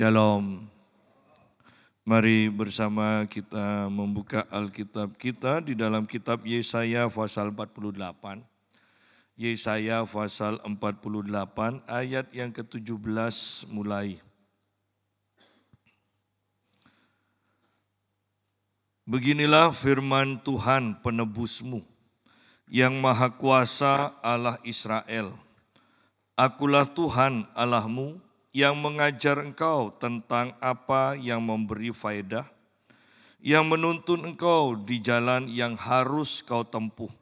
Shalom. Mari bersama kita membuka Alkitab kita di dalam kitab Yesaya pasal 48. Yesaya pasal 48 ayat yang ke-17 mulai. Beginilah firman Tuhan penebusmu, yang Maha Kuasa Allah Israel. Akulah Tuhan Allahmu, yang mengajar engkau tentang apa yang memberi faedah, yang menuntun engkau di jalan yang harus kau tempuh.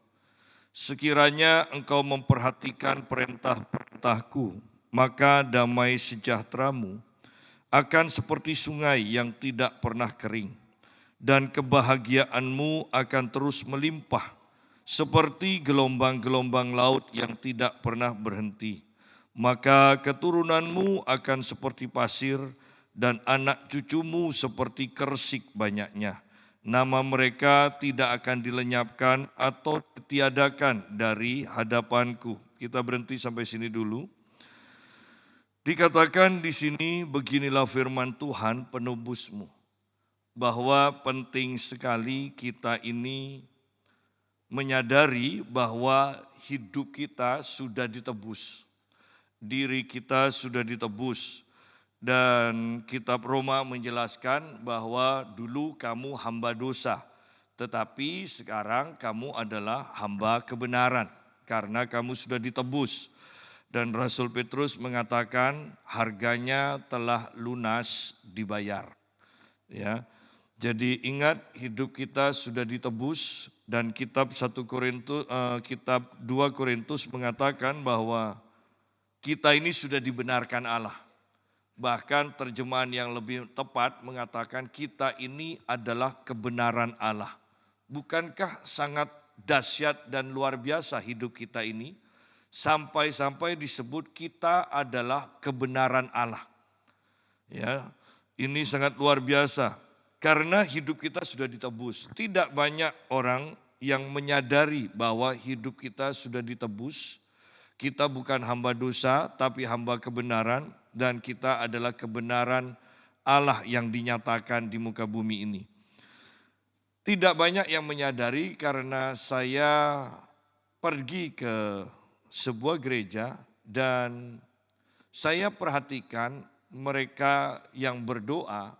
Sekiranya engkau memperhatikan perintah-perintahku, maka damai sejahteramu akan seperti sungai yang tidak pernah kering, dan kebahagiaanmu akan terus melimpah, seperti gelombang-gelombang laut yang tidak pernah berhenti. Maka keturunanmu akan seperti pasir, dan anak cucumu seperti kersik banyaknya. Nama mereka tidak akan dilenyapkan atau ditiadakan dari hadapanku. Kita berhenti sampai sini dulu. Dikatakan di sini, beginilah firman Tuhan penebusmu. Bahwa penting sekali kita ini menyadari bahwa hidup kita sudah ditebus. Diri kita sudah ditebus, dan kitab Roma menjelaskan bahwa dulu kamu hamba dosa, tetapi sekarang kamu adalah hamba kebenaran karena kamu sudah ditebus. Dan Rasul Petrus mengatakan harganya telah lunas dibayar. Ya. Jadi ingat, hidup kita sudah ditebus, dan kitab 2 Korintus mengatakan bahwa kita ini sudah dibenarkan Allah. Bahkan terjemahan yang lebih tepat mengatakan kita ini adalah kebenaran Allah. Bukankah sangat dahsyat dan luar biasa hidup kita ini? Sampai-sampai disebut kita adalah kebenaran Allah. Ya, ini sangat luar biasa karena hidup kita sudah ditebus. Tidak banyak orang yang menyadari bahwa hidup kita sudah ditebus. Kita bukan hamba dosa, tapi hamba kebenaran, dan kita adalah kebenaran Allah yang dinyatakan di muka bumi ini. Tidak banyak yang menyadari karena saya pergi ke sebuah gereja dan saya perhatikan mereka yang berdoa,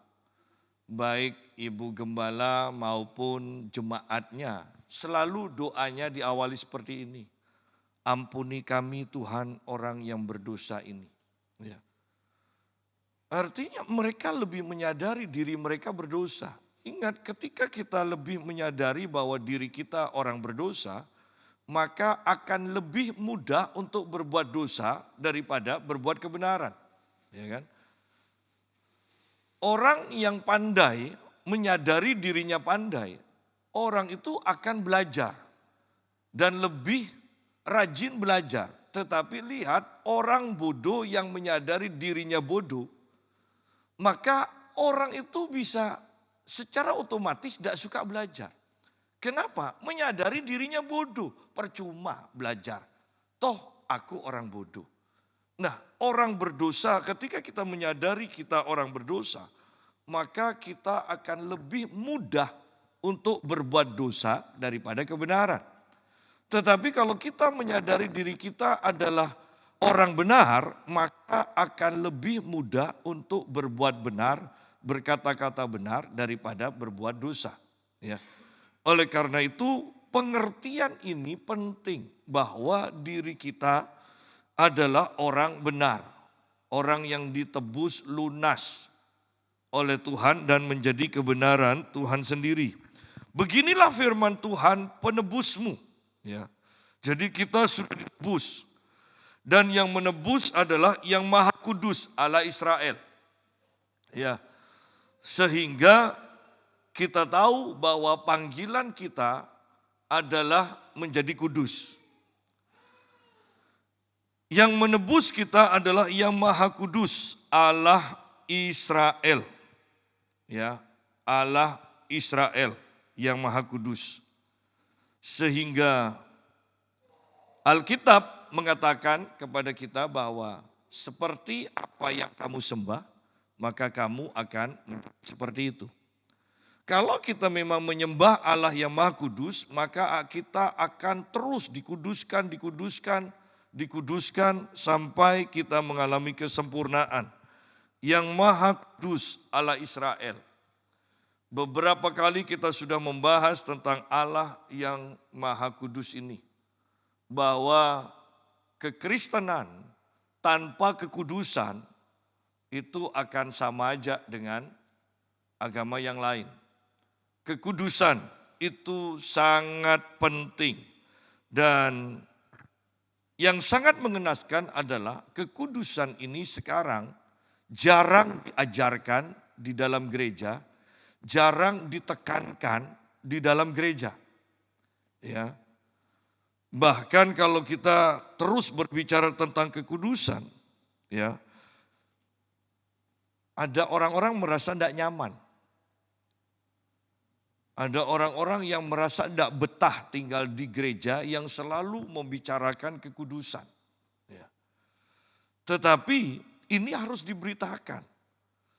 baik ibu gembala maupun jemaatnya, selalu doanya diawali seperti ini. Ampuni kami Tuhan orang yang berdosa ini. Ya. Artinya mereka lebih menyadari diri mereka berdosa. Ingat, ketika kita lebih menyadari bahwa diri kita orang berdosa, maka akan lebih mudah untuk berbuat dosa daripada berbuat kebenaran. Ya kan? Orang yang pandai menyadari dirinya pandai, orang itu akan belajar dan lebih rajin belajar. Tetapi lihat, orang bodoh yang menyadari dirinya bodoh, maka orang itu bisa secara otomatis tidak suka belajar. Kenapa? Menyadari dirinya bodoh, percuma belajar. Toh aku orang bodoh. Nah, orang berdosa, ketika kita menyadari kita orang berdosa, maka kita akan lebih mudah untuk berbuat dosa daripada kebenaran. Tetapi kalau kita menyadari diri kita adalah orang benar, maka akan lebih mudah untuk berbuat benar, berkata-kata benar daripada berbuat dosa. Ya. Oleh karena itu, pengertian ini penting bahwa diri kita adalah orang benar, orang yang ditebus lunas oleh Tuhan dan menjadi kebenaran Tuhan sendiri. Beginilah firman Tuhan penebusmu. Ya. Jadi kita sudah ditebus, dan yang menebus adalah yang Maha Kudus Allah Israel. Ya. Sehingga kita tahu bahwa panggilan kita adalah menjadi kudus. Yang menebus kita adalah yang Maha Kudus Allah Israel. Ya, Allah Israel yang Maha Kudus. Sehingga Alkitab mengatakan kepada kita bahwa seperti apa yang kamu sembah, maka kamu akan seperti itu. Kalau kita memang menyembah Allah yang Maha Kudus, maka kita akan terus dikuduskan sampai kita mengalami kesempurnaan. Yang Maha Kudus Allah Israel. Beberapa kali kita sudah membahas tentang Allah yang Maha Kudus ini. Bahwa kekristenan tanpa kekudusan itu akan sama aja dengan agama yang lain. Kekudusan itu sangat penting. Dan yang sangat mengenaskan adalah kekudusan ini sekarang jarang diajarkan di dalam gereja, jarang ditekankan di dalam gereja. Ya. Bahkan kalau kita terus berbicara tentang kekudusan, ya, ada orang-orang merasa tidak nyaman. Ada orang-orang yang merasa tidak betah tinggal di gereja yang selalu membicarakan kekudusan. Ya. Tetapi ini harus diberitakan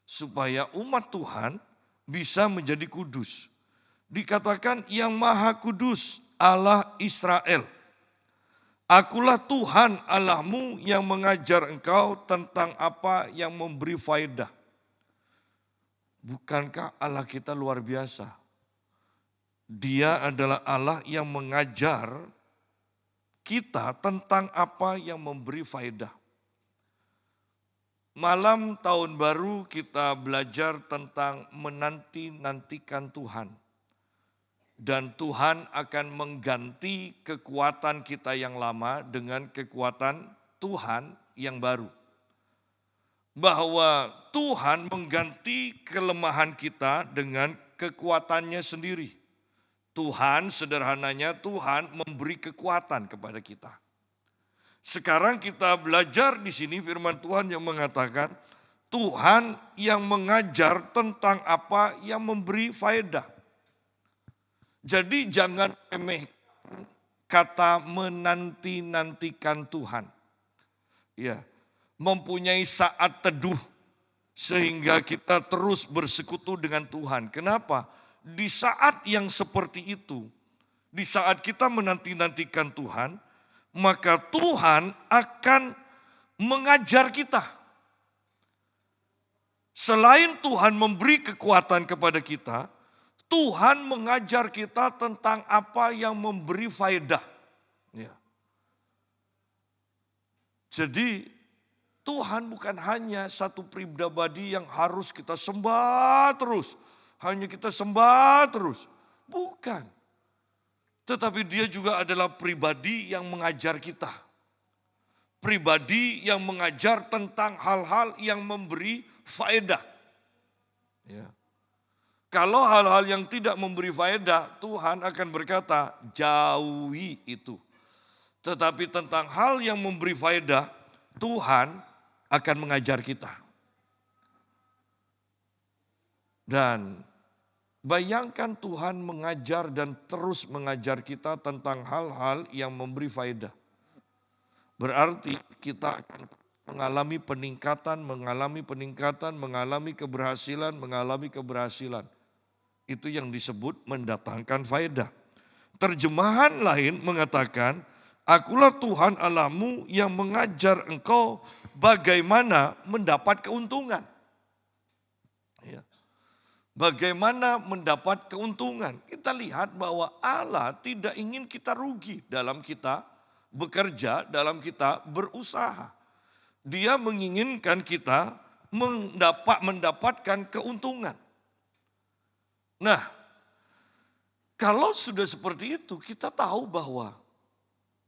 supaya umat Tuhan bisa menjadi kudus. Dikatakan yang Maha Kudus Allah Israel. Akulah Tuhan Allahmu yang mengajar engkau tentang apa yang memberi faedah. Bukankah Allah kita luar biasa? Dia adalah Allah yang mengajar kita tentang apa yang memberi faedah. Malam tahun baru kita belajar tentang menanti-nantikan Tuhan. Dan Tuhan akan mengganti kekuatan kita yang lama dengan kekuatan Tuhan yang baru. Bahwa Tuhan mengganti kelemahan kita dengan kekuatannya sendiri. Tuhan sederhananya Tuhan memberi kekuatan kepada kita. Sekarang kita belajar di sini firman Tuhan yang mengatakan Tuhan yang mengajar tentang apa yang memberi faedah. Jadi jangan remehkan kata menanti-nantikan Tuhan. Ya, mempunyai saat teduh sehingga kita terus bersekutu dengan Tuhan. Kenapa? Di saat yang seperti itu, di saat kita menanti-nantikan Tuhan, maka Tuhan akan mengajar kita. Selain Tuhan memberi kekuatan kepada kita, Tuhan mengajar kita tentang apa yang memberi faedah. Ya. Jadi Tuhan bukan hanya satu pribadi yang harus kita sembah terus. Hanya kita sembah terus. Bukan. Tetapi dia juga adalah pribadi yang mengajar kita. Pribadi yang mengajar tentang hal-hal yang memberi faedah. Ya. Kalau hal-hal yang tidak memberi faedah, Tuhan akan berkata, jauhi itu. Tetapi tentang hal yang memberi faedah, Tuhan akan mengajar kita. Dan bayangkan Tuhan mengajar dan terus mengajar kita tentang hal-hal yang memberi faedah. Berarti kita akan mengalami peningkatan, mengalami keberhasilan. Itu yang disebut mendatangkan faedah. Terjemahan lain mengatakan, akulah Tuhan Allahmu yang mengajar engkau bagaimana mendapat keuntungan. Ya. Bagaimana mendapat keuntungan? Kita lihat bahwa Allah tidak ingin kita rugi dalam kita bekerja, dalam kita berusaha. Dia menginginkan kita mendapatkan keuntungan. Nah, kalau sudah seperti itu, kita tahu bahwa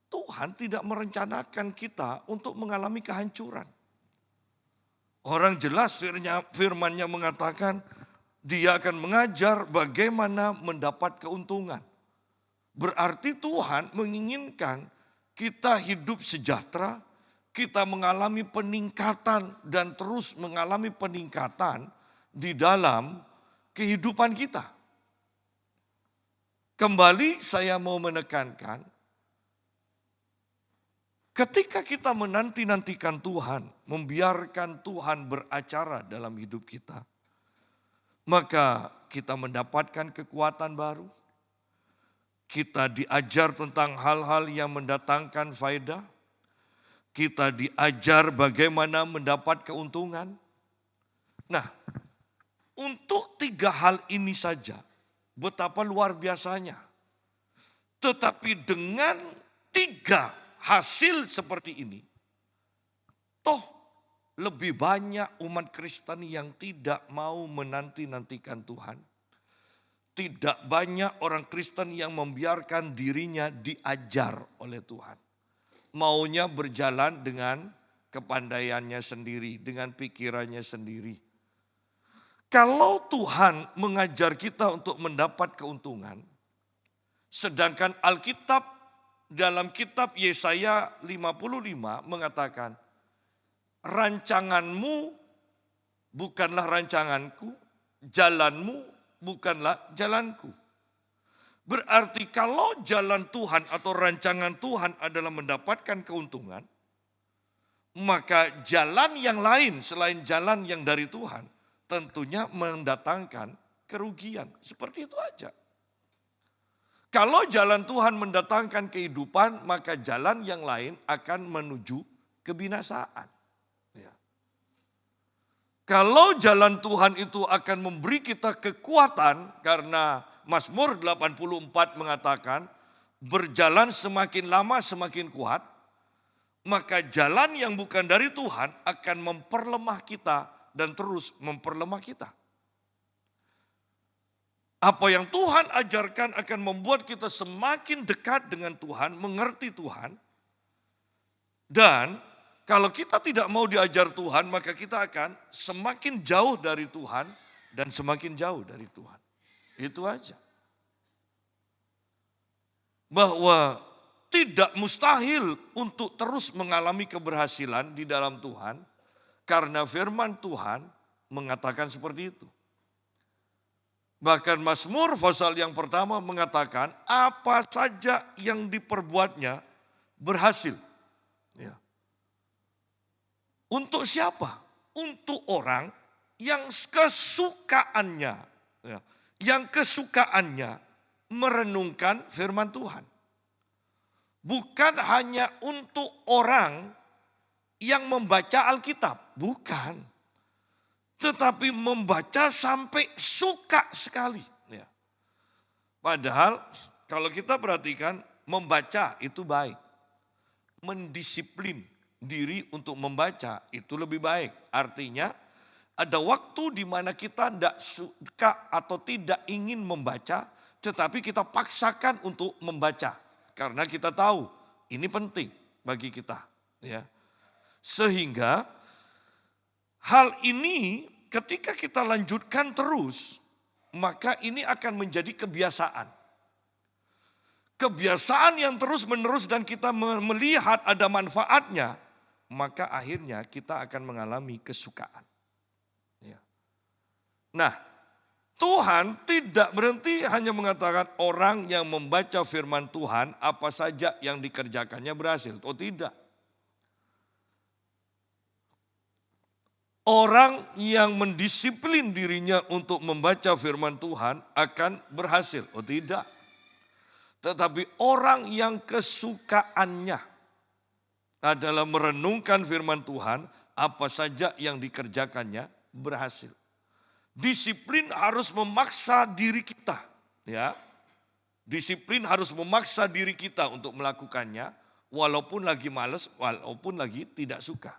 Tuhan tidak merencanakan kita untuk mengalami kehancuran. Orang jelas firman-Nya mengatakan, Dia akan mengajar bagaimana mendapat keuntungan. Berarti Tuhan menginginkan kita hidup sejahtera, kita mengalami peningkatan dan terus mengalami peningkatan di dalam kehidupan kita. Kembali saya mau menekankan, Ketika kita menanti-nantikan Tuhan, membiarkan Tuhan beracara dalam hidup kita, maka kita mendapatkan kekuatan baru. Kita diajar tentang hal-hal yang mendatangkan faedah. Kita diajar bagaimana mendapat keuntungan. Nah, untuk 3 hal ini saja, betapa luar biasanya. Tetapi dengan 3 hasil seperti ini, toh lebih banyak umat Kristen yang tidak mau menanti-nantikan Tuhan. Tidak banyak orang Kristen yang membiarkan dirinya diajar oleh Tuhan. Maunya berjalan dengan kepandaiannya sendiri, dengan pikirannya sendiri. Kalau Tuhan mengajar kita untuk mendapat keuntungan, sedangkan Alkitab dalam kitab Yesaya 55 mengatakan, rancanganmu bukanlah rancanganku, jalanmu bukanlah jalanku. Berarti kalau jalan Tuhan atau rancangan Tuhan adalah mendapatkan keuntungan, maka jalan yang lain selain jalan yang dari Tuhan tentunya mendatangkan kerugian. Seperti itu aja. Kalau jalan Tuhan mendatangkan kehidupan, maka jalan yang lain akan menuju kebinasaan. Ya. Kalau jalan Tuhan itu akan memberi kita kekuatan, karena Mazmur 84 mengatakan, berjalan semakin lama semakin kuat, maka jalan yang bukan dari Tuhan akan memperlemah kita dan terus memperlemah kita. Apa yang Tuhan ajarkan akan membuat kita semakin dekat dengan Tuhan, mengerti Tuhan. Dan kalau kita tidak mau diajar Tuhan, maka kita akan semakin jauh dari Tuhan dan semakin jauh dari Tuhan. Itu aja. Bahwa tidak mustahil untuk terus mengalami keberhasilan di dalam Tuhan, karena firman Tuhan mengatakan seperti itu. Bahkan Mazmur pasal yang pertama mengatakan apa saja yang diperbuatnya berhasil. Ya. Untuk siapa? Untuk orang yang kesukaannya, ya, yang kesukaannya merenungkan firman Tuhan. Bukan hanya untuk orang yang membaca Alkitab, bukan. Tetapi membaca sampai suka sekali. Ya. Padahal kalau kita perhatikan, membaca itu baik. Mendisiplin diri untuk membaca itu lebih baik. Artinya ada waktu di mana kita tidak suka atau tidak ingin membaca, tetapi kita paksakan untuk membaca. Karena kita tahu ini penting bagi kita. Ya. Sehingga hal ini ketika kita lanjutkan terus, maka ini akan menjadi kebiasaan. Kebiasaan yang terus menerus dan kita melihat ada manfaatnya, maka akhirnya kita akan mengalami kesukaan. Ya. Nah, Tuhan tidak berhenti hanya mengatakan orang yang membaca firman Tuhan apa saja yang dikerjakannya berhasil. Oh tidak. Orang yang mendisiplin dirinya untuk membaca firman Tuhan akan berhasil. Oh tidak. Tetapi orang yang kesukaannya adalah merenungkan firman Tuhan, apa saja yang dikerjakannya berhasil. Disiplin harus memaksa diri kita. Ya. Disiplin harus memaksa diri kita untuk melakukannya, walaupun lagi malas, walaupun lagi tidak suka.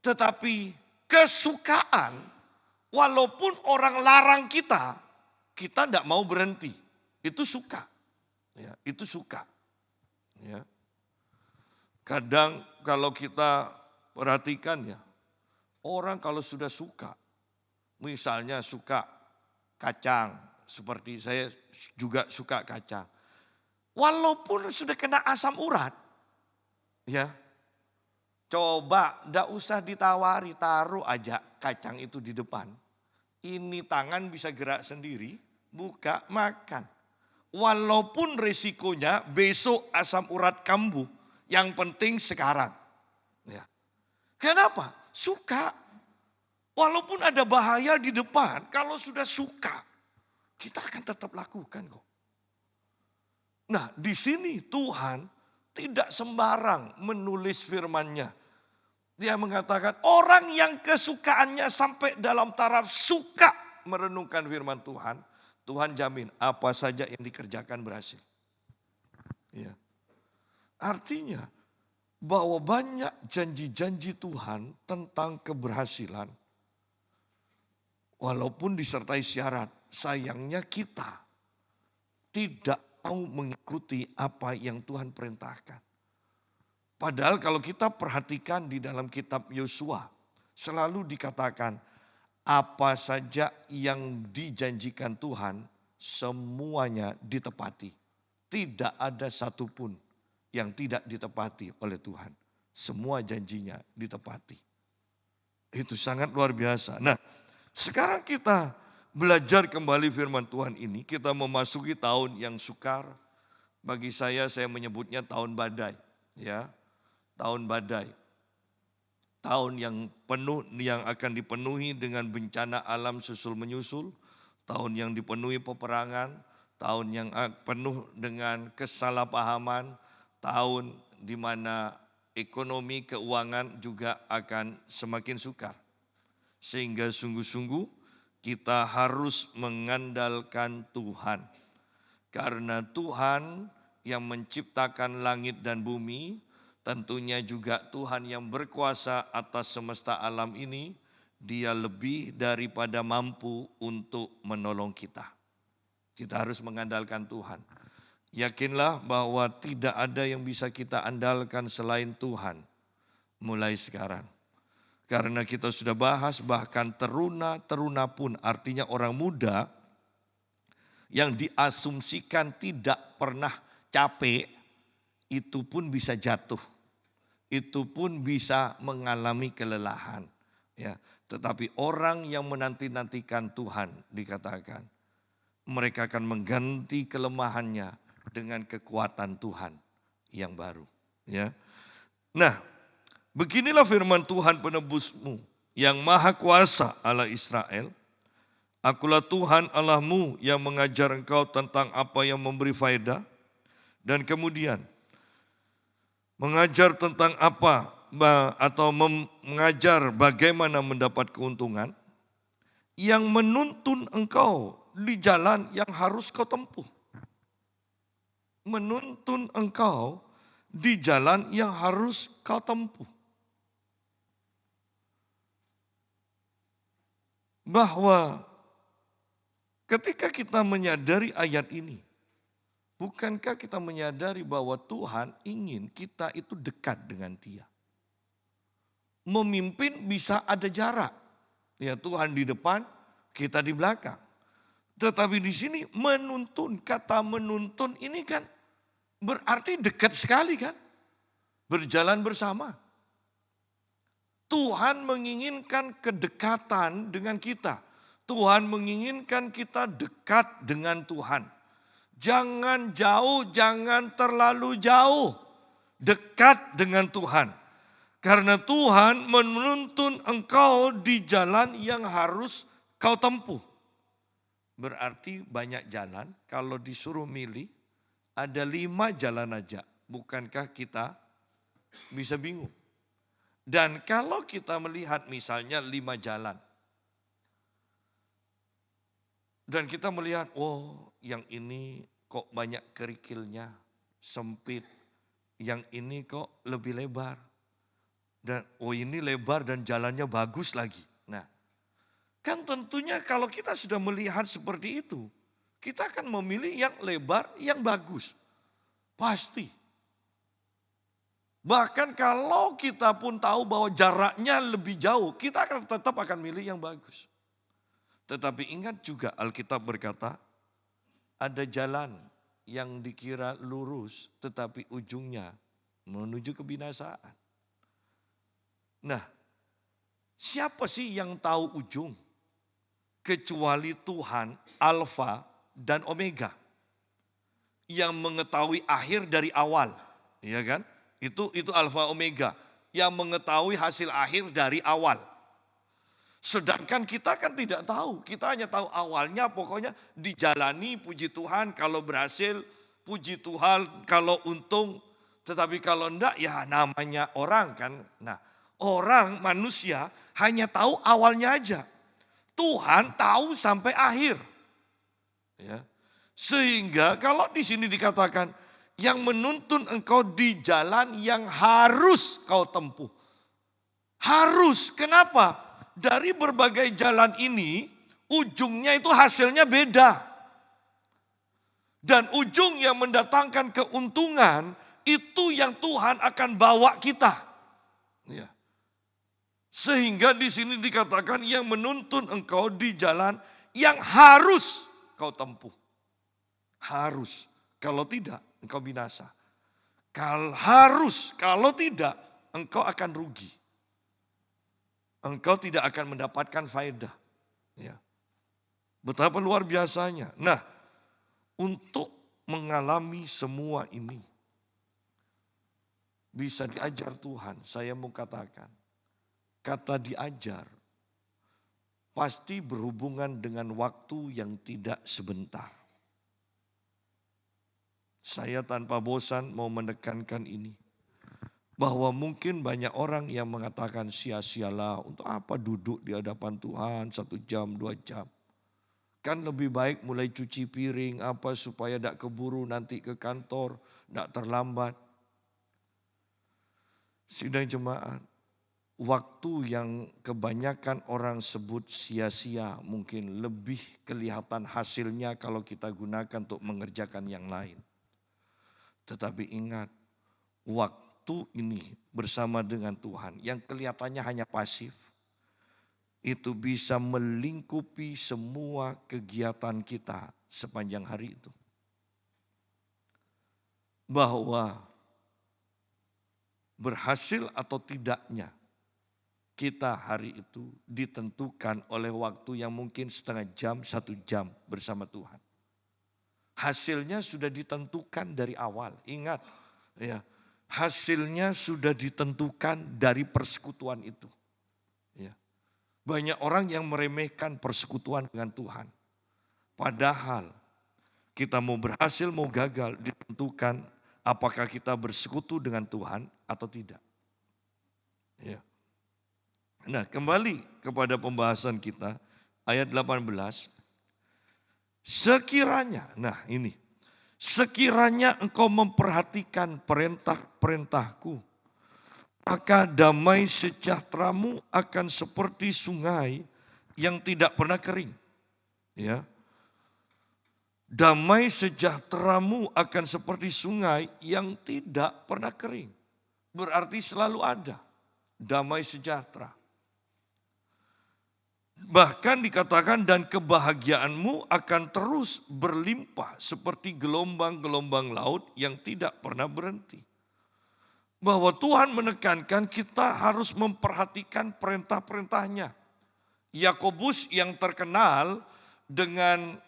Tetapi kesukaan, walaupun orang larang kita, kita tidak mau berhenti. Itu suka. Ya, itu suka. Ya. Kadang kalau kita perhatikan ya, orang kalau sudah suka, misalnya suka kacang, seperti saya juga suka kacang. Walaupun sudah kena asam urat, ya. Coba, ndak usah ditawari, taruh aja kacang itu di depan. Ini tangan bisa gerak sendiri, buka, makan. Walaupun resikonya besok asam urat kambuh, Yang penting sekarang. Ya. Kenapa? Suka. Walaupun ada bahaya di depan, kalau sudah suka, kita akan tetap lakukan kok. Nah, di sini Tuhan tidak sembarang menulis firman-Nya. Dia mengatakan orang yang kesukaannya sampai dalam taraf suka merenungkan firman Tuhan, Tuhan jamin apa saja yang dikerjakan berhasil. Ya. Artinya bahwa banyak janji-janji Tuhan tentang keberhasilan, walaupun disertai syarat, sayangnya kita tidak mau mengikuti apa yang Tuhan perintahkan. Padahal kalau kita perhatikan di dalam kitab Yosua, selalu dikatakan apa saja yang dijanjikan Tuhan, semuanya ditepati. Tidak ada satupun yang tidak ditepati oleh Tuhan. Semua janjinya ditepati. Itu sangat luar biasa. Nah, sekarang kita belajar kembali firman Tuhan ini. Kita memasuki tahun yang sukar. Bagi saya menyebutnya tahun badai. Ya, tahun badai. Tahun yang penuh, yang akan dipenuhi dengan bencana alam susul menyusul. Tahun yang dipenuhi peperangan. Tahun yang penuh dengan kesalahpahaman. Tahun di mana ekonomi keuangan juga akan semakin sukar. Sehingga sungguh-sungguh kita harus mengandalkan Tuhan. Karena Tuhan yang menciptakan langit dan bumi, tentunya juga Tuhan yang berkuasa atas semesta alam ini, Dia lebih daripada mampu untuk menolong kita. Kita harus mengandalkan Tuhan. Yakinlah bahwa tidak ada yang bisa kita andalkan selain Tuhan mulai sekarang. Karena kita sudah bahas bahkan teruna pun, artinya orang muda yang diasumsikan tidak pernah capek, itu pun bisa jatuh. Itu pun bisa mengalami kelelahan. Ya, tetapi orang yang menanti-nantikan Tuhan dikatakan, mereka akan mengganti kelemahannya dengan kekuatan Tuhan yang baru. Ya. Nah, beginilah firman Tuhan penebusmu yang maha kuasa Allah Israel. Akulah Tuhan Allahmu yang mengajar engkau tentang apa yang memberi faedah. Dan kemudian mengajar tentang apa atau mengajar bagaimana mendapat keuntungan. Yang menuntun engkau di jalan yang harus kau tempuh. Menuntun engkau di jalan yang harus kau tempuh. Bahwa ketika kita menyadari ayat ini, bukankah kita menyadari bahwa Tuhan ingin kita itu dekat dengan Dia? Memimpin bisa ada jarak. Ya, Tuhan di depan, kita di belakang. Tetapi di sini menuntun, kata menuntun ini kan berarti dekat sekali kan? Berjalan bersama. Tuhan menginginkan kedekatan dengan kita. Tuhan menginginkan kita dekat dengan Tuhan. Jangan jauh, jangan terlalu jauh. Dekat dengan Tuhan. Karena Tuhan menuntun engkau di jalan yang harus kau tempuh. Berarti banyak jalan, kalau disuruh milih, ada 5 jalan aja. Bukankah kita bisa bingung? Dan kalau kita melihat misalnya 5 jalan. Dan kita melihat, oh yang ini kok banyak kerikilnya, sempit. Yang ini kok lebih lebar. Dan oh ini lebar dan jalannya bagus lagi. Nah, kan tentunya kalau kita sudah melihat seperti itu, kita akan memilih yang lebar, yang bagus. Pasti. Bahkan kalau kita pun tahu bahwa jaraknya lebih jauh, kita akan tetap akan milih yang bagus. Tetapi ingat juga Alkitab berkata, ada jalan yang dikira lurus tetapi ujungnya menuju kebinasaan. Nah, siapa sih yang tahu ujung? Kecuali Tuhan, Alfa dan Omega. Yang mengetahui akhir dari awal, ya kan? Itu alfa omega yang mengetahui hasil akhir dari awal. Sedangkan kita kan tidak tahu, kita hanya tahu awalnya pokoknya dijalani, puji Tuhan kalau berhasil, puji Tuhan kalau untung, tetapi kalau enggak ya namanya orang kan. Nah, orang manusia hanya tahu awalnya aja. Tuhan tahu sampai akhir. Ya. Sehingga kalau di sini dikatakan yang menuntun engkau di jalan yang harus kau tempuh. Harus, kenapa? Dari berbagai jalan ini, ujungnya itu hasilnya beda. Dan ujung yang mendatangkan keuntungan, itu yang Tuhan akan bawa kita. Ya. Sehingga di sini dikatakan yang menuntun engkau di jalan yang harus kau tempuh. Harus, kalau tidak engkau binasa. Kalau tidak engkau akan rugi. Engkau tidak akan mendapatkan faedah. Ya. Betapa luar biasanya. Nah, untuk mengalami semua ini, bisa diajar Tuhan, saya mau katakan. Kata diajar, pasti berhubungan dengan waktu yang tidak sebentar. Saya tanpa bosan mau menekankan ini. Bahwa mungkin banyak orang yang mengatakan sia-sialah untuk apa duduk di hadapan Tuhan 1 jam, 2 jam. Kan lebih baik mulai cuci piring apa supaya tidak keburu nanti ke kantor, tidak terlambat. Sidang jemaat, waktu yang kebanyakan orang sebut sia-sia mungkin lebih kelihatan hasilnya kalau kita gunakan untuk mengerjakan yang lain. Tetapi ingat, waktu ini bersama dengan Tuhan yang kelihatannya hanya pasif, itu bisa melingkupi semua kegiatan kita sepanjang hari itu. Bahwa berhasil atau tidaknya kita hari itu ditentukan oleh waktu yang mungkin setengah jam, 1 jam bersama Tuhan. Hasilnya sudah ditentukan dari awal, ingat ya. Hasilnya sudah ditentukan dari persekutuan itu. Ya. Banyak orang yang meremehkan persekutuan dengan Tuhan. Padahal kita mau berhasil mau gagal ditentukan apakah kita bersekutu dengan Tuhan atau tidak. Ya. Nah, kembali kepada pembahasan kita ayat 18. Sekiranya, nah ini. Sekiranya engkau memperhatikan perintah-perintahku, maka damai sejahteramu akan seperti sungai yang tidak pernah kering. Ya. Damai sejahteramu akan seperti sungai yang tidak pernah kering. Berarti selalu ada damai sejahtera. Bahkan dikatakan dan kebahagiaanmu akan terus berlimpah seperti gelombang-gelombang laut yang tidak pernah berhenti. Bahwa Tuhan menekankan kita harus memperhatikan perintah-perintahnya. Yakobus yang terkenal dengan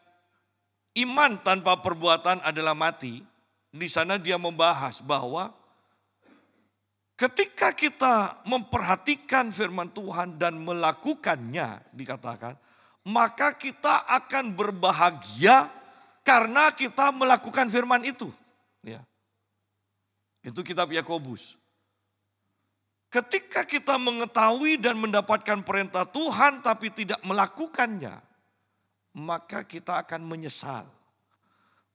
iman tanpa perbuatan adalah mati. Di sana dia membahas bahwa ketika kita memperhatikan firman Tuhan dan melakukannya, dikatakan, maka kita akan berbahagia karena kita melakukan firman itu. Ya. Itu kitab Yakobus. Ketika kita mengetahui dan mendapatkan perintah Tuhan tapi tidak melakukannya, maka kita akan menyesal.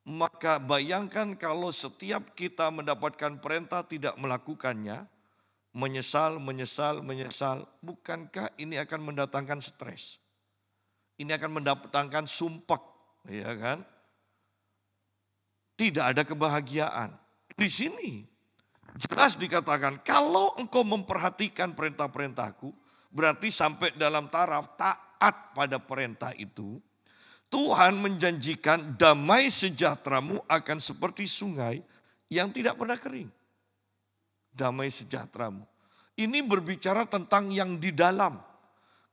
Maka bayangkan kalau setiap kita mendapatkan perintah tidak melakukannya, menyesal. Bukankah ini akan mendatangkan stres? Ini akan mendatangkan sumpek, ya kan? Tidak ada kebahagiaan. Di sini jelas dikatakan kalau engkau memperhatikan perintah-perintahku, berarti sampai dalam taraf taat pada perintah itu, Tuhan menjanjikan damai sejahteramu akan seperti sungai yang tidak pernah kering. Damai sejahteramu. Ini berbicara tentang yang di dalam.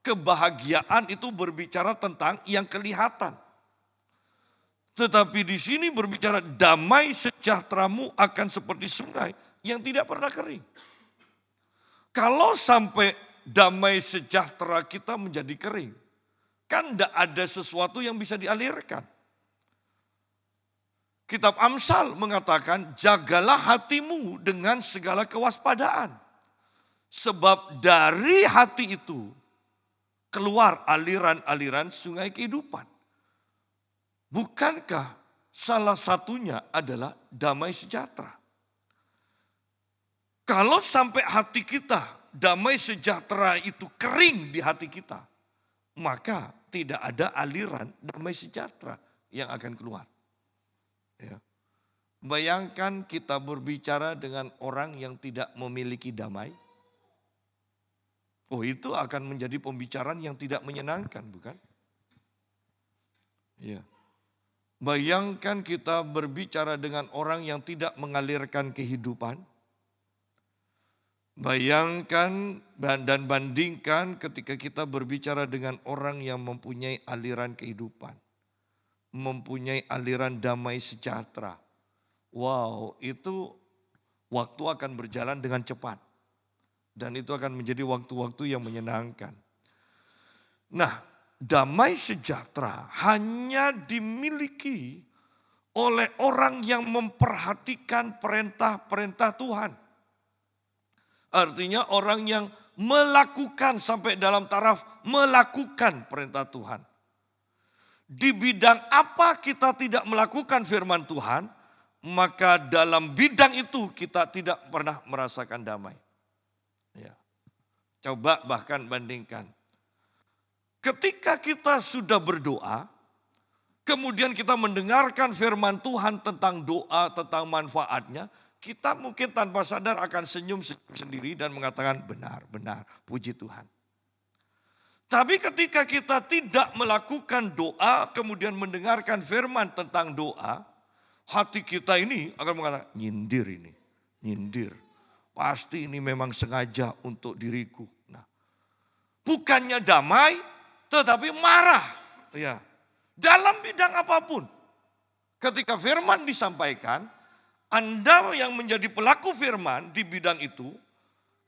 Kebahagiaan itu berbicara tentang yang kelihatan. Tetapi di sini berbicara damai sejahteramu akan seperti sungai yang tidak pernah kering. Kalau sampai damai sejahtera kita menjadi kering, kan tidak ada sesuatu yang bisa dialirkan. Kitab Amsal mengatakan, jagalah hatimu dengan segala kewaspadaan. Sebab dari hati itu keluar aliran-aliran sungai kehidupan. Bukankah salah satunya adalah damai sejahtera? Kalau sampai hati kita, damai sejahtera itu kering di hati kita, maka tidak ada aliran damai sejahtera yang akan keluar. Ya. Bayangkan kita berbicara dengan orang yang tidak memiliki damai. Oh, itu akan menjadi pembicaraan yang tidak menyenangkan, bukan? Ya. Bayangkan kita berbicara dengan orang yang tidak mengalirkan kehidupan. Bayangkan dan bandingkan ketika kita berbicara dengan orang yang mempunyai aliran kehidupan. Mempunyai aliran damai sejahtera. Wow, itu waktu akan berjalan dengan cepat. Dan itu akan menjadi waktu-waktu yang menyenangkan. Nah, damai sejahtera hanya dimiliki oleh orang yang memperhatikan perintah-perintah Tuhan. Artinya orang yang melakukan sampai dalam taraf melakukan perintah Tuhan. Di bidang apa kita tidak melakukan firman Tuhan, maka dalam bidang itu kita tidak pernah merasakan damai. Ya. Coba bahkan bandingkan. Ketika kita sudah berdoa, kemudian kita mendengarkan firman Tuhan tentang doa, tentang manfaatnya, kita mungkin tanpa sadar akan senyum sendiri dan mengatakan benar, puji Tuhan. Tapi ketika kita tidak melakukan doa, kemudian mendengarkan firman tentang doa, hati kita ini akan mengatakan nyindir. Pasti ini memang sengaja untuk diriku. Nah, bukannya damai, tetapi marah. Ya, dalam bidang apapun. Ketika firman disampaikan, Anda yang menjadi pelaku firman di bidang itu,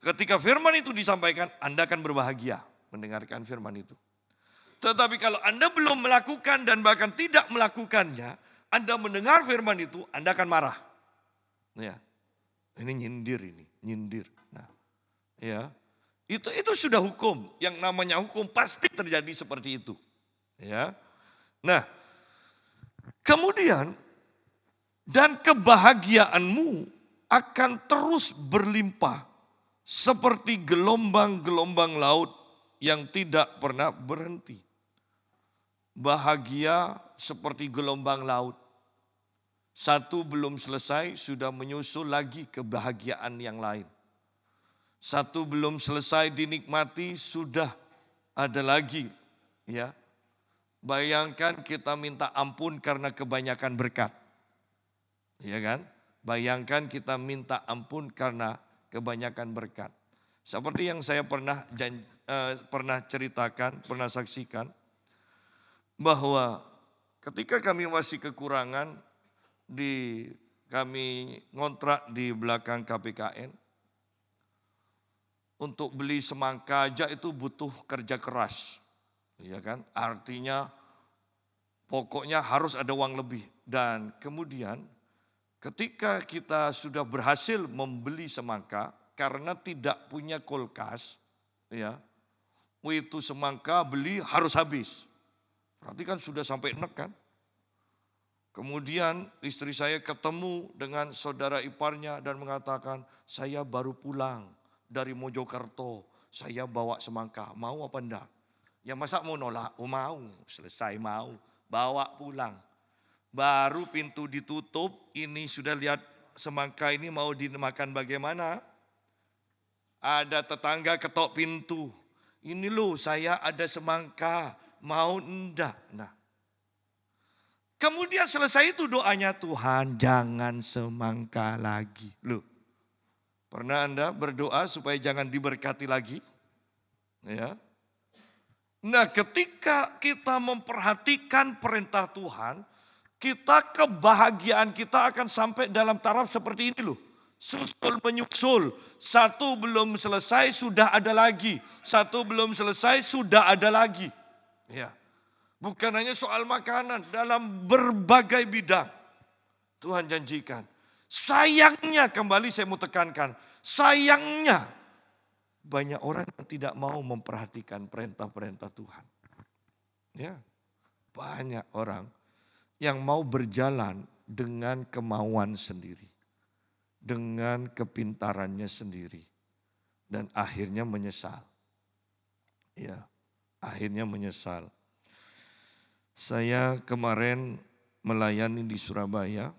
ketika firman itu disampaikan, Anda akan berbahagia mendengarkan firman itu. Tetapi kalau Anda belum melakukan dan bahkan tidak melakukannya, Anda mendengar firman itu, Anda akan marah. Ya, ini nyindir. Nah, ya, itu sudah hukum. Yang namanya hukum pasti terjadi seperti itu. Ya, nah, kemudian dan kebahagiaanmu akan terus berlimpah seperti gelombang-gelombang laut yang tidak pernah berhenti. Bahagia seperti gelombang laut. Satu belum selesai sudah menyusul lagi kebahagiaan yang lain. Satu belum selesai dinikmati sudah ada lagi, ya. Bayangkan kita minta ampun karena kebanyakan berkat. Ya kan? Bayangkan kita minta ampun karena kebanyakan berkat. Seperti yang saya pernah ceritakan, pernah saksikan, bahwa ketika kami masih kekurangan, kami ngontrak di belakang KPKN, untuk beli semangka aja itu butuh kerja keras. Ya kan? Artinya pokoknya harus ada uang lebih. Dan kemudian ketika kita sudah berhasil membeli semangka karena tidak punya kulkas, ya, itu semangka beli harus habis. Berarti kan sudah sampai enek kan? Kemudian istri saya ketemu dengan saudara iparnya dan mengatakan, saya baru pulang dari Mojokerto, saya bawa semangka, mau apa enggak? Ya masa mau nolak? Oh mau, selesai mau, bawa pulang. Baru pintu ditutup, ini sudah lihat semangka ini mau dimakan bagaimana? Ada tetangga ketok pintu, ini loh saya ada semangka, mau enggak? Nah, kemudian selesai itu doanya, Tuhan jangan semangka lagi. Loh, pernah Anda berdoa supaya jangan diberkati lagi? Ya. Nah, ketika kita memperhatikan perintah Tuhan, kebahagiaan kita akan sampai dalam taraf seperti ini loh. Susul menyusul. Satu belum selesai sudah ada lagi. Satu belum selesai sudah ada lagi. Ya. Bukan hanya soal makanan, dalam berbagai bidang. Tuhan janjikan. Sayangnya, kembali saya mau tekankan. Sayangnya, banyak orang yang tidak mau memperhatikan perintah-perintah Tuhan. Ya, banyak orang yang mau berjalan dengan kemauan sendiri. Dengan kepintarannya sendiri. Dan akhirnya menyesal. Ya, akhirnya menyesal. Saya kemarin melayani di Surabaya.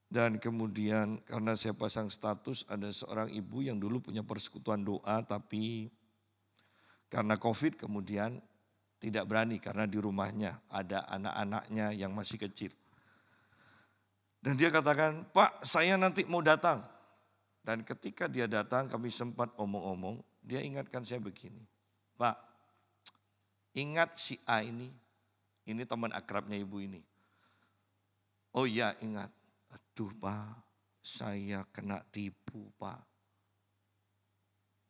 Dan kemudian karena saya pasang status, ada seorang ibu yang dulu punya persekutuan doa, tapi karena COVID kemudian tidak berani karena di rumahnya ada anak-anaknya yang masih kecil. Dan dia katakan, Pak saya nanti mau datang. Dan ketika dia datang kami sempat omong-omong, dia ingatkan saya begini. Pak, ingat si A ini teman akrabnya ibu ini. Oh iya ingat. Aduh Pak, saya kena tipu Pak.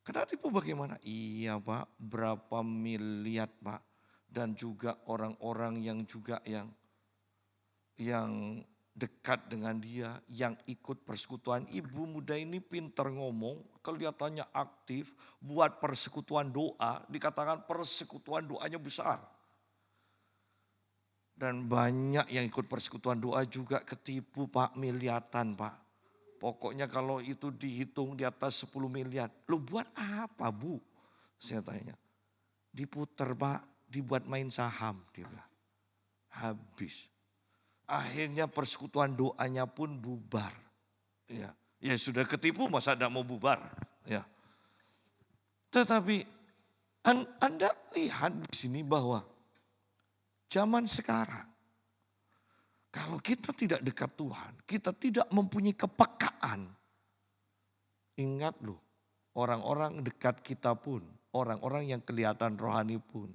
Kena tipu bagaimana? Iya Pak, berapa miliar Pak. Dan juga orang-orang yang juga yang dekat dengan dia, yang ikut persekutuan. Ibu muda ini pintar ngomong, kelihatannya aktif, buat persekutuan doa, dikatakan persekutuan doanya besar. Dan banyak yang ikut persekutuan doa juga ketipu Pak, miliatan Pak. Pokoknya kalau itu dihitung di atas 10 miliar. Lu buat apa Bu? Saya tanya. Diputer Pak, dibuat main saham. Dia bilang. Habis. Akhirnya persekutuan doanya pun bubar. Ya sudah ketipu masa tidak mau bubar. Ya. Tetapi Anda lihat di sini bahwa zaman sekarang, kalau kita tidak dekat Tuhan, kita tidak mempunyai kepekaan. Ingat loh, orang-orang dekat kita pun, orang-orang yang kelihatan rohani pun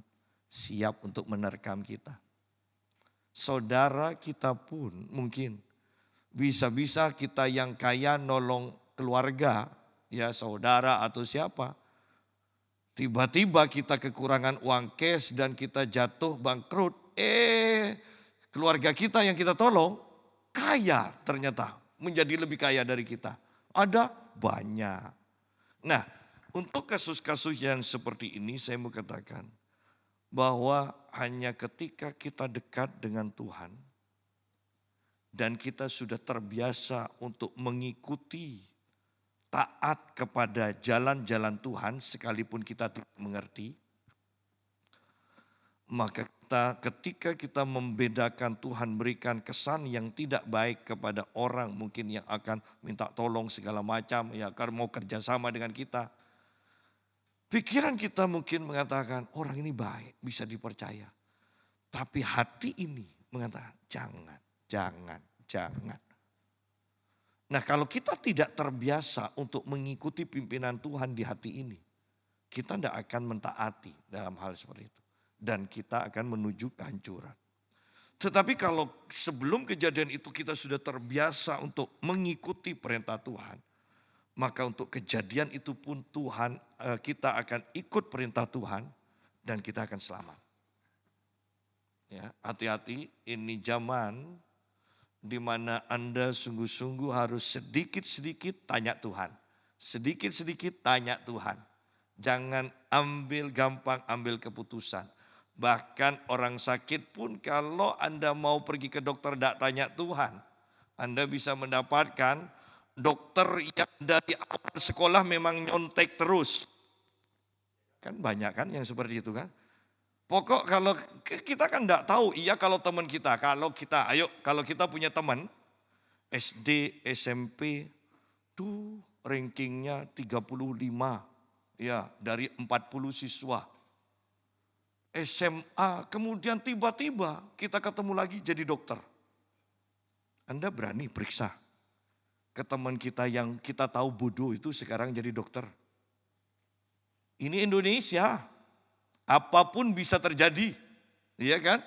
siap untuk menerkam kita. Saudara kita pun mungkin bisa-bisa kita yang kaya nolong keluarga, ya saudara atau siapa. Tiba-tiba kita kekurangan uang cash dan kita jatuh bangkrut. Keluarga kita yang kita tolong kaya ternyata, menjadi lebih kaya dari kita. Ada banyak. Nah, untuk kasus-kasus yang seperti ini saya mau katakan bahwa hanya ketika kita dekat dengan Tuhan dan kita sudah terbiasa untuk mengikuti taat kepada jalan-jalan Tuhan sekalipun kita tidak mengerti, maka ketika kita membedakan Tuhan berikan kesan yang tidak baik kepada orang mungkin yang akan minta tolong segala macam, ya karena mau kerjasama dengan kita. Pikiran kita mungkin mengatakan orang ini baik, bisa dipercaya. Tapi hati ini mengatakan jangan. Nah kalau kita tidak terbiasa untuk mengikuti pimpinan Tuhan di hati ini, kita tidak akan mentaati dalam hal seperti itu. Dan kita akan menuju kehancuran. Tetapi kalau sebelum kejadian itu kita sudah terbiasa untuk mengikuti perintah Tuhan, maka untuk kejadian itu pun kita akan ikut perintah Tuhan dan kita akan selamat. Ya, hati-hati, ini zaman di mana Anda sungguh-sungguh harus sedikit-sedikit tanya Tuhan. Sedikit-sedikit tanya Tuhan. Jangan gampang ambil keputusan. Bahkan orang sakit pun kalau Anda mau pergi ke dokter tidak tanya Tuhan. Anda bisa mendapatkan dokter yang dari awal sekolah memang nyontek terus. Kan banyak kan yang seperti itu kan. Pokok kalau kita kan enggak tahu, iya kalau teman kita, kalau kita punya teman SD, SMP tuh rankingnya 35 ya dari 40 siswa. SMA kemudian tiba-tiba kita ketemu lagi jadi dokter. Anda berani periksa ke teman kita yang kita tahu bodoh itu sekarang jadi dokter. Ini Indonesia, apapun bisa terjadi, iya kan?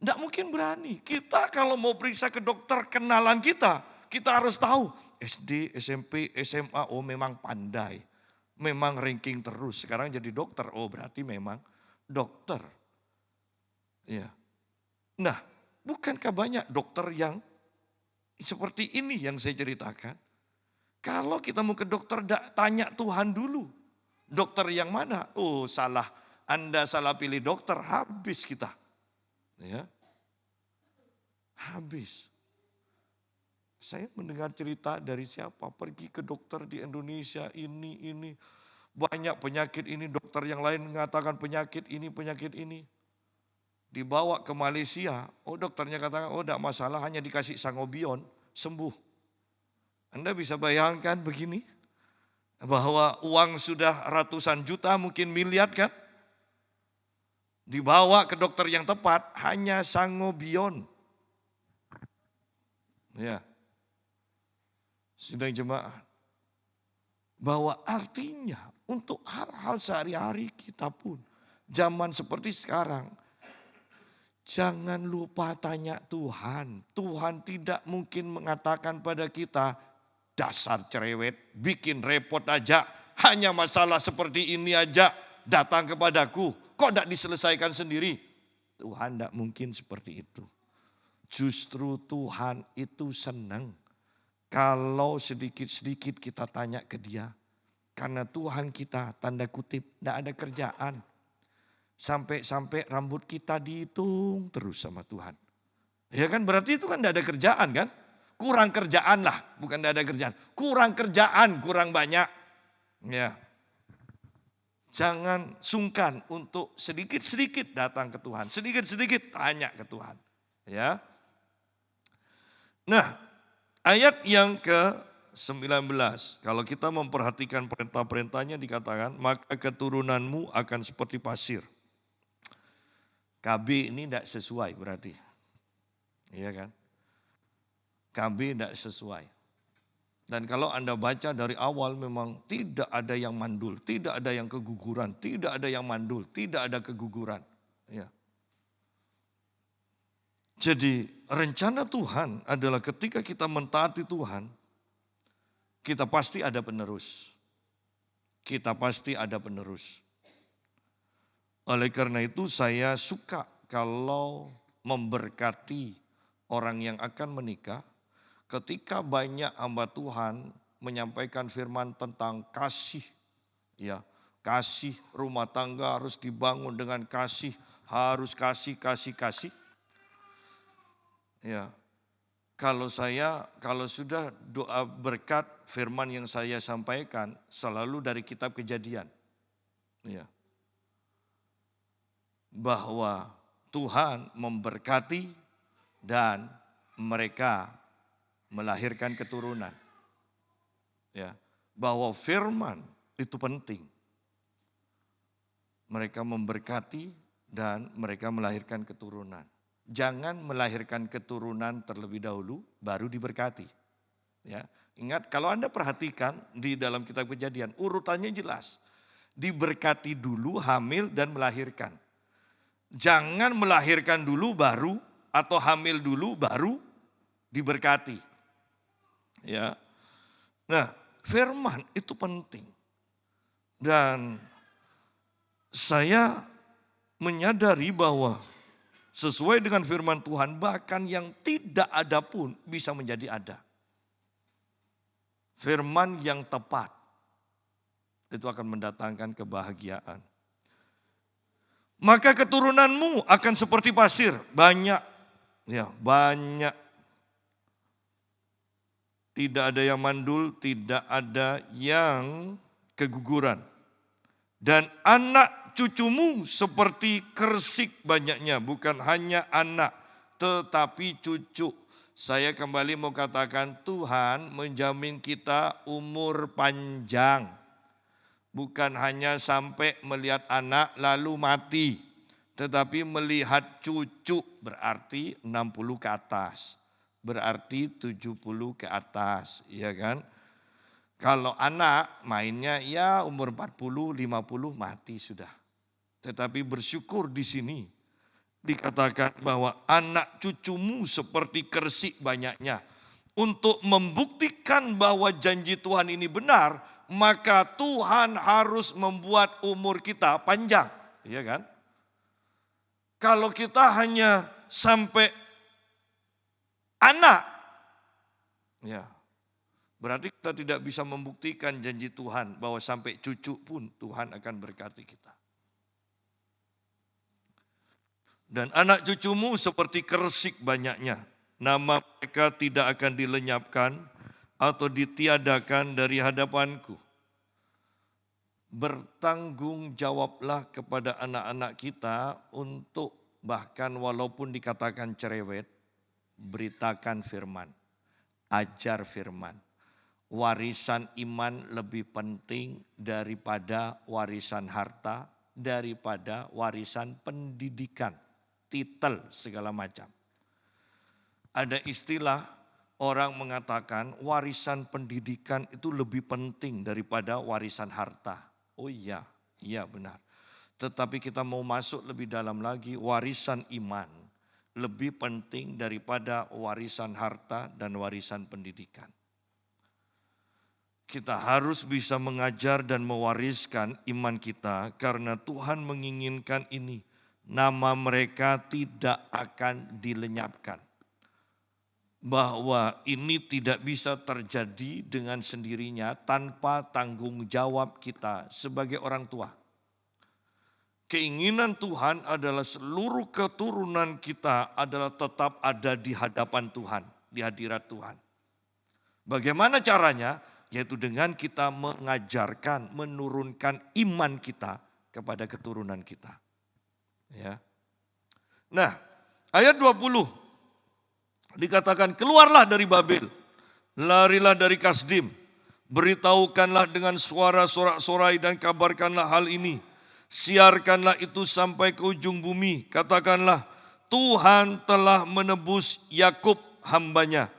Tidak mungkin berani. Kita kalau mau periksa ke dokter kenalan kita, Kita harus tahu SD, SMP, SMA, oh memang pandai. Memang ranking terus. Sekarang jadi dokter, oh berarti memang dokter. Ya. Nah, bukankah banyak dokter yang seperti ini yang saya ceritakan? Kalau kita mau ke dokter, tanya Tuhan dulu. Dokter yang mana? Oh salah, Anda salah pilih dokter, habis kita. Ya, habis. Saya mendengar cerita dari siapa, pergi ke dokter di Indonesia ini. Banyak penyakit ini, dokter yang lain mengatakan penyakit ini. Dibawa ke Malaysia, oh dokternya katakan, oh tidak masalah, hanya dikasih sangobion, sembuh. Anda bisa bayangkan begini, bahwa uang sudah ratusan juta, mungkin miliar kan? Dibawa ke dokter yang tepat, hanya sangobion. Ya, sidang jemaat. Bahwa artinya untuk hal-hal sehari-hari kita pun, zaman seperti sekarang, jangan lupa tanya Tuhan. Tuhan tidak mungkin mengatakan pada kita, dasar cerewet, bikin repot aja, hanya masalah seperti ini aja, datang kepadaku, kok tidak diselesaikan sendiri? Tuhan tidak mungkin seperti itu. Justru Tuhan itu senang kalau sedikit-sedikit kita tanya ke Dia. Karena Tuhan kita, tanda kutip, tidak ada kerjaan. Sampai-sampai rambut kita dihitung terus sama Tuhan. Ya kan, berarti itu kan tidak ada kerjaan kan? Kurang kerjaan lah, bukan tidak ada kerjaan. Kurang kerjaan, kurang banyak. Ya. Jangan sungkan untuk sedikit-sedikit datang ke Tuhan. Sedikit-sedikit tanya ke Tuhan. Ya. Nah, ayat yang ke-19. Kalau kita memperhatikan perintah-perintahnya dikatakan, maka keturunanmu akan seperti pasir. KB ini tidak sesuai berarti. Iya kan? KB tidak sesuai. Dan kalau Anda baca dari awal memang tidak ada yang mandul, tidak ada yang keguguran, tidak ada yang mandul, tidak ada keguguran. Ya. Jadi rencana Tuhan adalah ketika kita mentaati Tuhan, kita pasti ada penerus. Kita pasti ada penerus. Oleh karena itu saya suka kalau memberkati orang yang akan menikah, ketika banyak hamba Tuhan menyampaikan firman tentang kasih, ya, kasih rumah tangga harus dibangun dengan kasih, harus kasih. Ya, kalau sudah doa berkat firman yang saya sampaikan selalu dari kitab Kejadian, ya, bahwa Tuhan memberkati dan mereka melahirkan keturunan. Ya, bahwa firman itu penting. Mereka memberkati dan mereka melahirkan keturunan. Jangan melahirkan keturunan terlebih dahulu baru diberkati. Ya, ingat kalau Anda perhatikan di dalam kitab Kejadian urutannya jelas. Diberkati dulu, hamil dan melahirkan. Jangan melahirkan dulu baru atau hamil dulu baru diberkati. Ya. Nah, firman itu penting. Dan saya menyadari bahwa sesuai dengan firman Tuhan bahkan yang tidak ada pun bisa menjadi ada. Firman yang tepat itu akan mendatangkan kebahagiaan. Maka keturunanmu akan seperti pasir, banyak. Ya, banyak. Tidak ada yang mandul, tidak ada yang keguguran. Dan anak cucumu seperti kersik banyaknya, bukan hanya anak, tetapi cucu. Saya kembali mau katakan Tuhan menjamin kita umur panjang. Bukan hanya sampai melihat anak lalu mati. Tetapi melihat cucu berarti 60 ke atas. Berarti 70 ke atas, ya kan? Kalau anak mainnya ya umur 40, 50 mati sudah. Tetapi bersyukur di sini dikatakan bahwa anak cucumu seperti kersik banyaknya. untuk membuktikan bahwa janji Tuhan ini benar, maka Tuhan harus membuat umur kita panjang, ya kan? Kalau kita hanya sampai anak, ya, berarti kita tidak bisa membuktikan janji Tuhan bahwa sampai cucu pun Tuhan akan berkati kita. Dan anak cucumu seperti kersik banyaknya, nama mereka tidak akan dilenyapkan atau ditiadakan dari hadapanku. Bertanggung jawablah kepada anak-anak kita untuk bahkan walaupun dikatakan cerewet, beritakan firman, ajar firman. Warisan iman lebih penting daripada warisan harta, daripada warisan pendidikan, titel segala macam. Ada istilah orang mengatakan warisan pendidikan itu lebih penting daripada warisan harta. Oh iya, iya benar. Tetapi kita mau masuk lebih dalam lagi, warisan iman lebih penting daripada warisan harta dan warisan pendidikan. Kita harus bisa mengajar dan mewariskan iman kita karena Tuhan menginginkan ini. Nama mereka tidak akan dilenyapkan. Bahwa ini tidak bisa terjadi dengan sendirinya tanpa tanggung jawab kita sebagai orang tua. Keinginan Tuhan adalah seluruh keturunan kita adalah tetap ada di hadapan Tuhan, di hadirat Tuhan. Bagaimana caranya? Yaitu dengan kita mengajarkan, menurunkan iman kita kepada keturunan kita. Ya. Nah, ayat 20 dikatakan keluarlah dari Babel, larilah dari Kasdim, beritahukanlah dengan suara sorak-sorai dan kabarkanlah hal ini. Siarkanlah itu sampai ke ujung bumi, katakanlah Tuhan telah menebus Yakub hambanya.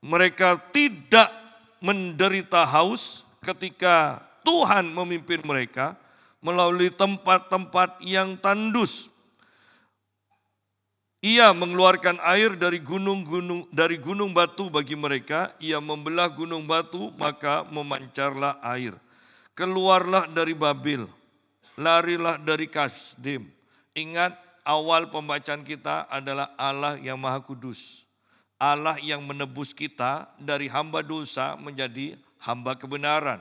Mereka tidak menderita haus ketika Tuhan memimpin mereka melalui tempat-tempat yang tandus. Ia mengeluarkan air dari gunung batu bagi mereka. Ia membelah gunung batu, maka memancarlah air. Keluarlah dari Babel, larilah dari Kasdim. Ingat, awal pembacaan kita adalah Allah yang Maha Kudus. Allah yang menebus kita dari hamba dosa menjadi hamba kebenaran.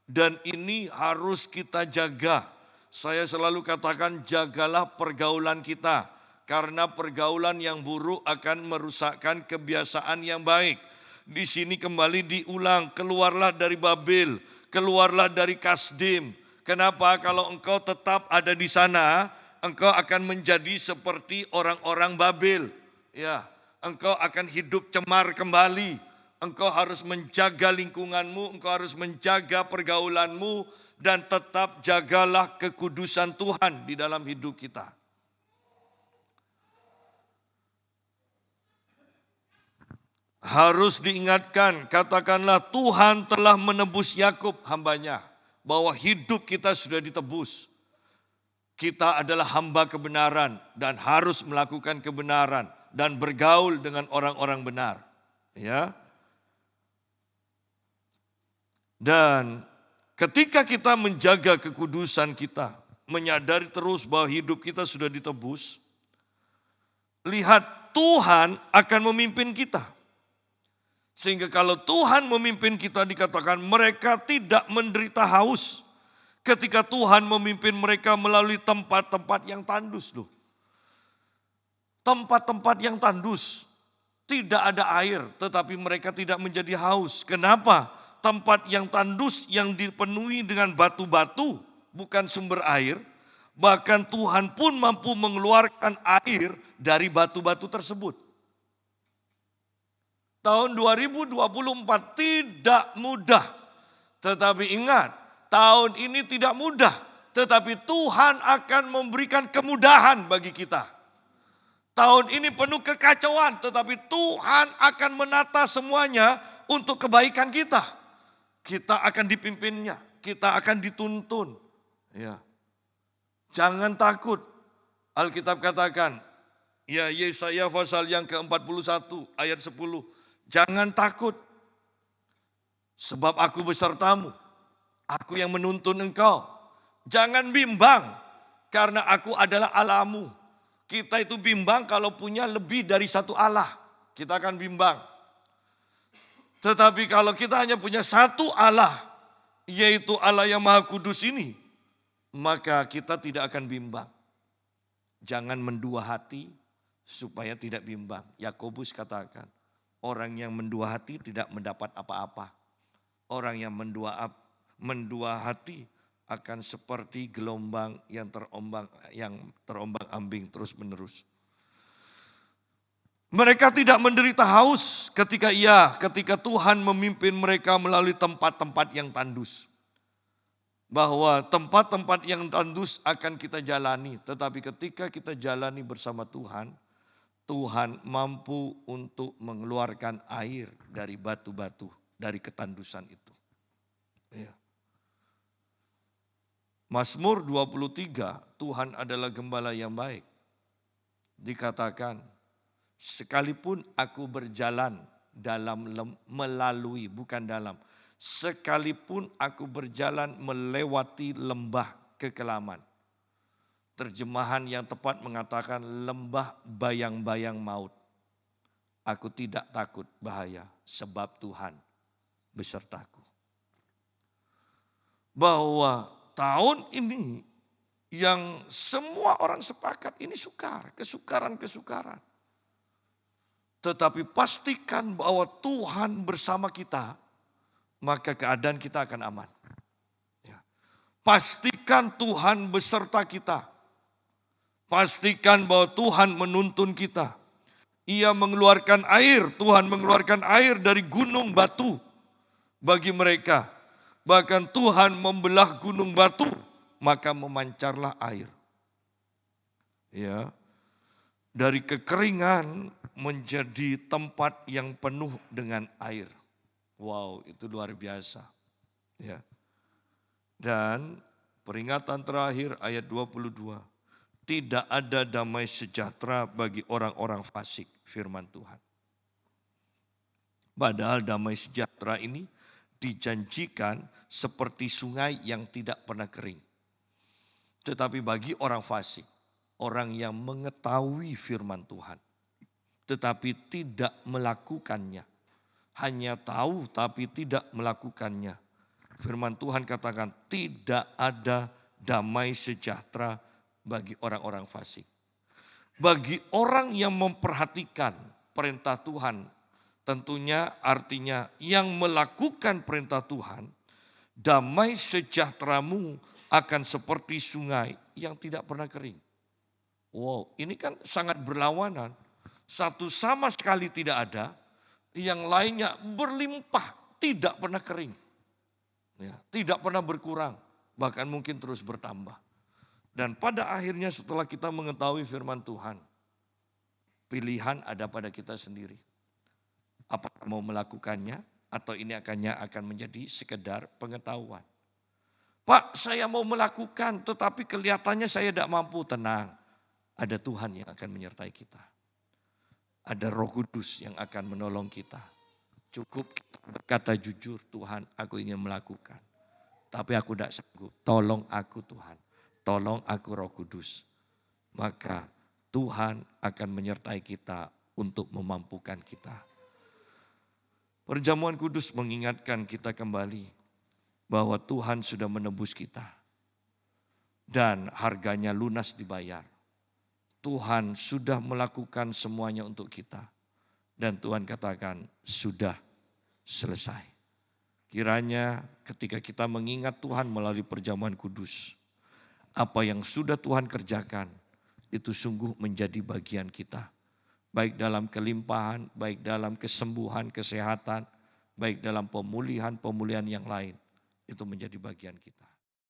Dan ini harus kita jaga. Saya selalu katakan jagalah pergaulan kita. Karena pergaulan yang buruk akan merusakkan kebiasaan yang baik. Di sini kembali diulang, keluarlah dari Babel, keluarlah dari Kasdim. Kenapa? Kalau engkau tetap ada di sana, engkau akan menjadi seperti orang-orang Babel. Ya, engkau akan hidup cemar kembali. Engkau harus menjaga lingkunganmu, engkau harus menjaga pergaulanmu, dan tetap jagalah kekudusan Tuhan di dalam hidup kita. Harus diingatkan, katakanlah Tuhan telah menebus Yakub hambanya, bahwa hidup kita sudah ditebus. Kita adalah hamba kebenaran dan harus melakukan kebenaran dan bergaul dengan orang-orang benar. Ya. Dan ketika kita menjaga kekudusan kita, menyadari terus bahwa hidup kita sudah ditebus, lihat Tuhan akan memimpin kita. Sehingga kalau Tuhan memimpin kita dikatakan mereka tidak menderita haus. Ketika Tuhan memimpin mereka melalui tempat-tempat yang tandus. Loh. Tempat-tempat yang tandus. Tidak ada air tetapi mereka tidak menjadi haus. Kenapa? Tempat yang tandus yang dipenuhi dengan batu-batu bukan sumber air. Bahkan Tuhan pun mampu mengeluarkan air dari batu-batu tersebut. Tahun 2024 tidak mudah. Tetapi ingat, tahun ini tidak mudah. Tetapi Tuhan akan memberikan kemudahan bagi kita. Tahun ini penuh kekacauan, tetapi Tuhan akan menata semuanya untuk kebaikan kita. Kita akan dipimpinnya, kita akan dituntun. Ya. Jangan takut. Alkitab katakan, ya Yesaya pasal yang ke-41 ayat 10. Jangan takut, sebab aku besertamu. Aku yang menuntun engkau. Jangan bimbang, karena aku adalah Allahmu. Kita itu bimbang kalau punya lebih dari satu Allah. Kita akan bimbang. Tetapi kalau kita hanya punya satu Allah, yaitu Allah yang Maha Kudus ini, maka kita tidak akan bimbang. Jangan mendua hati supaya tidak bimbang. Yakobus katakan, orang yang mendua hati tidak mendapat apa-apa. Orang yang mendua hati akan seperti gelombang yang terombang-ambing terus-menerus. Mereka tidak menderita haus ketika Tuhan memimpin mereka melalui tempat-tempat yang tandus. Bahwa tempat-tempat yang tandus akan kita jalani, tetapi ketika kita jalani bersama Tuhan, Tuhan mampu untuk mengeluarkan air dari batu-batu, dari ketandusan itu. Ya. Mazmur 23, Tuhan adalah gembala yang baik. Dikatakan, sekalipun aku berjalan sekalipun aku berjalan melewati lembah kekelaman. Terjemahan yang tepat mengatakan lembah bayang-bayang maut. Aku tidak takut bahaya, sebab Tuhan besertaku. Bahwa tahun ini yang semua orang sepakat ini kesukaran. Tetapi pastikan bahwa Tuhan bersama kita, maka keadaan kita akan aman. Ya. Pastikan Tuhan beserta kita. Pastikan bahwa Tuhan menuntun kita. Ia mengeluarkan air, Tuhan mengeluarkan air dari gunung batu bagi mereka. Bahkan Tuhan membelah gunung batu, maka memancarlah air. Ya, dari kekeringan menjadi tempat yang penuh dengan air. Wow, itu luar biasa. Ya. Dan peringatan terakhir ayat 22. Tidak ada damai sejahtera bagi orang-orang fasik, firman Tuhan. Padahal damai sejahtera ini dijanjikan seperti sungai yang tidak pernah kering. Tetapi bagi orang fasik, orang yang mengetahui firman Tuhan, tetapi tidak melakukannya. Hanya tahu tapi tidak melakukannya. Firman Tuhan katakan tidak ada damai sejahtera bagi orang-orang fasik. Bagi orang yang memperhatikan perintah Tuhan, tentunya artinya yang melakukan perintah Tuhan, damai sejahteramu akan seperti sungai yang tidak pernah kering. Wow, ini kan sangat berlawanan. Satu sama sekali tidak ada, yang lainnya berlimpah, tidak pernah kering. Ya, tidak pernah berkurang, bahkan mungkin terus bertambah. Dan pada akhirnya setelah kita mengetahui firman Tuhan, pilihan ada pada kita sendiri. Apakah mau melakukannya atau ini akan menjadi sekedar pengetahuan. Pak, saya mau melakukan tetapi kelihatannya saya tidak mampu. Tenang, ada Tuhan yang akan menyertai kita. Ada Roh Kudus yang akan menolong kita. Cukup kita berkata jujur, Tuhan aku ingin melakukan. Tapi aku tidak sanggup, tolong aku Tuhan. Tolong aku Roh Kudus. Maka Tuhan akan menyertai kita untuk memampukan kita. Perjamuan kudus mengingatkan kita kembali bahwa Tuhan sudah menebus kita. Dan harganya lunas dibayar. Tuhan sudah melakukan semuanya untuk kita. Dan Tuhan katakan sudah selesai. Kiranya ketika kita mengingat Tuhan melalui perjamuan kudus. Apa yang sudah Tuhan kerjakan itu sungguh menjadi bagian kita. Baik dalam kelimpahan, baik dalam kesembuhan, kesehatan, baik dalam pemulihan yang lain. Itu menjadi bagian kita.